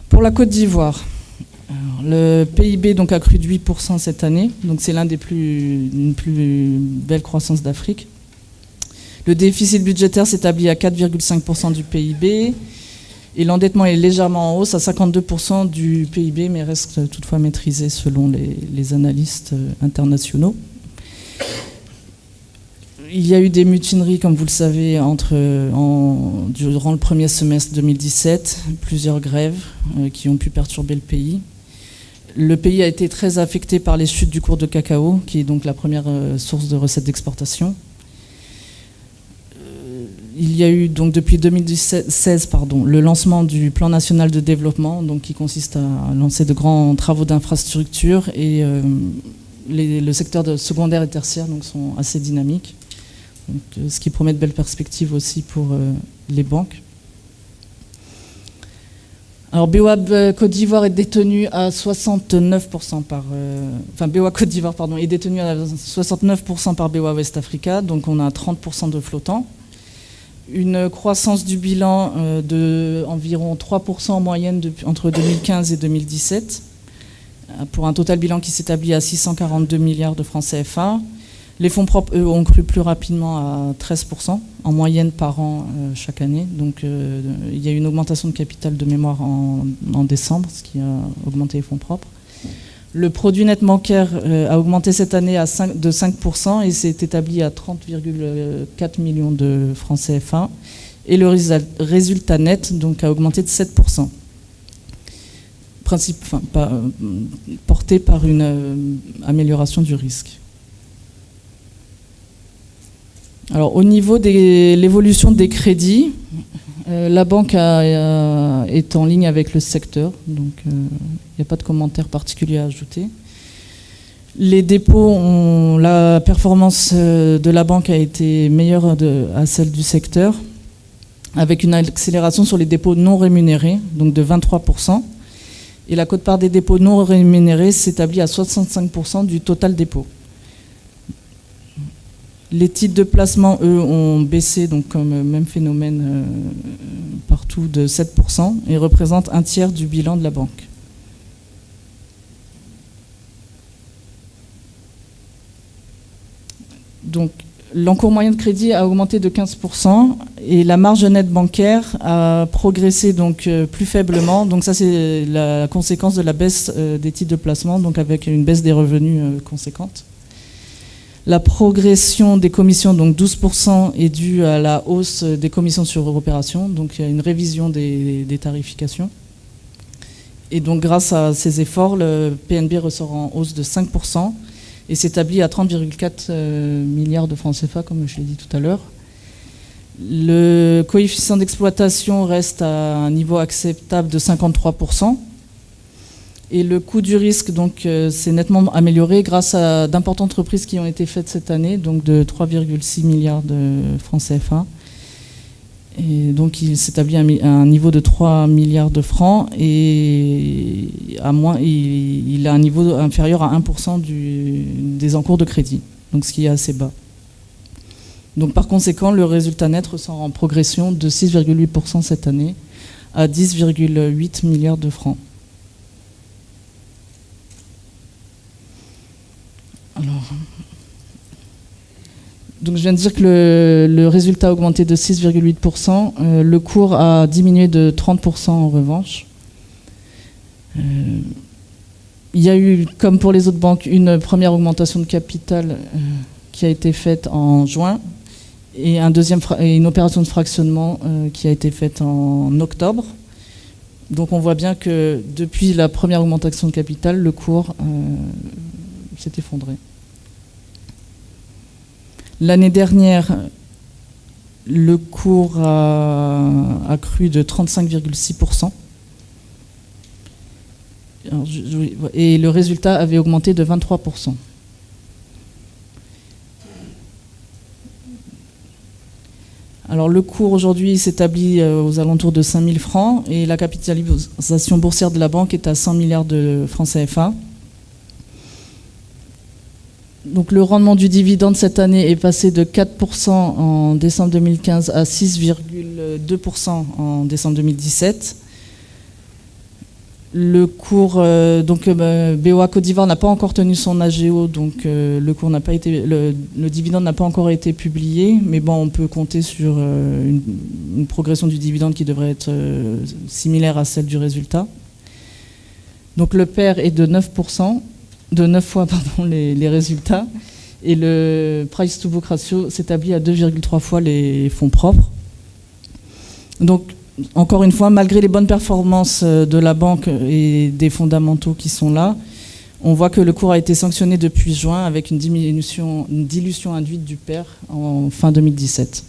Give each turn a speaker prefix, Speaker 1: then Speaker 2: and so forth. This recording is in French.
Speaker 1: Pour la Côte d'Ivoire, le PIB donc, a cru de 8% cette année, donc c'est une plus belle croissance d'Afrique. Le déficit budgétaire s'établit à 4,5% du PIB et l'endettement est légèrement en hausse à 52% du PIB, mais reste toutefois maîtrisé selon les analystes internationaux. Il y a eu des mutineries, comme vous le savez, durant le premier semestre 2017, plusieurs grèves qui ont pu perturber le pays. Le pays a été très affecté par les chutes du cours de cacao, qui est donc la première source de recettes d'exportation. Il y a eu donc depuis 2016 le lancement du plan national de développement, donc qui consiste à lancer de grands travaux d'infrastructure et le secteur secondaire et tertiaire donc, sont assez dynamiques, donc, ce qui promet de belles perspectives aussi pour les banques. Alors BOA Côte d'Ivoire est détenu à 69% BOA Côte d'Ivoire est détenu à 69% par BOA West Africa, donc on a 30% de flottants. Une croissance du bilan de environ 3% en moyenne entre 2015 et 2017, pour un total bilan qui s'établit à 642 milliards de francs CFA. Les fonds propres, eux, ont cru plus rapidement à 13% en moyenne par an chaque année. Donc il y a eu une augmentation de capital de mémoire en décembre, ce qui a augmenté les fonds propres. Le produit net bancaire a augmenté cette année de 5% et s'est établi à 30,4 millions de francs CFA. Et le résultat net donc, a augmenté de 7%, porté par une amélioration du risque. Alors, au niveau de l'évolution des crédits, la banque est en ligne avec le secteur, donc il n'y a pas de commentaire particulier à ajouter. Les dépôts, la performance de la banque a été meilleure à celle du secteur, avec une accélération sur les dépôts non rémunérés, donc de 23%. Et la quote-part des dépôts non rémunérés s'établit à 65% du total dépôt. Les titres de placement, eux, ont baissé, donc comme même phénomène partout, de 7% et représentent un tiers du bilan de la banque. Donc, l'encours moyen de crédit a augmenté de 15% et la marge nette bancaire a progressé donc plus faiblement. Donc ça, c'est la conséquence de la baisse des titres de placement, donc avec une baisse des revenus conséquente. La progression des commissions, donc 12%, est due à la hausse des commissions sur opération, donc il y a une révision des tarifications. Et donc grâce à ces efforts, le PNB ressort en hausse de 5% et s'établit à 30,4 milliards de francs CFA, comme je l'ai dit tout à l'heure. Le coefficient d'exploitation reste à un niveau acceptable de 53%. Et le coût du risque donc, s'est nettement amélioré grâce à d'importantes reprises qui ont été faites cette année, donc de 3,6 milliards de francs CFA. Et donc il s'établit à un niveau de 3 milliards de francs et il a un niveau inférieur à 1% des encours de crédit, donc ce qui est assez bas. Donc par conséquent, le résultat net ressort en progression de 6,8% cette année à 10,8 milliards de francs. Alors, donc je viens de dire que le résultat a augmenté de 6,8%. Le cours a diminué de 30% en revanche. Il y a eu, comme pour les autres banques, une première augmentation de capital qui a été faite en juin et une opération de fractionnement qui a été faite en octobre. Donc on voit bien que depuis la première augmentation de capital, le cours s'est effondré. L'année dernière, le cours a cru de 35,6%. Et le résultat avait augmenté de 23%. Alors le cours aujourd'hui s'établit aux alentours de 5 000 francs et la capitalisation boursière de la banque est à 100 milliards de francs CFA. Donc le rendement du dividende cette année est passé de 4% en décembre 2015 à 6,2% en décembre 2017. Le cours, BOA Côte d'Ivoire n'a pas encore tenu son AGO, donc le dividende n'a pas encore été publié, mais bon, on peut compter sur une progression du dividende qui devrait être similaire à celle du résultat. Donc le PER est de 9%, de 9 fois les résultats, et le price to book ratio s'établit à 2,3 fois les fonds propres. Donc encore une fois, malgré les bonnes performances de la banque et des fondamentaux qui sont là, on voit que le cours a été sanctionné depuis juin avec une dilution induite du PER en fin 2017.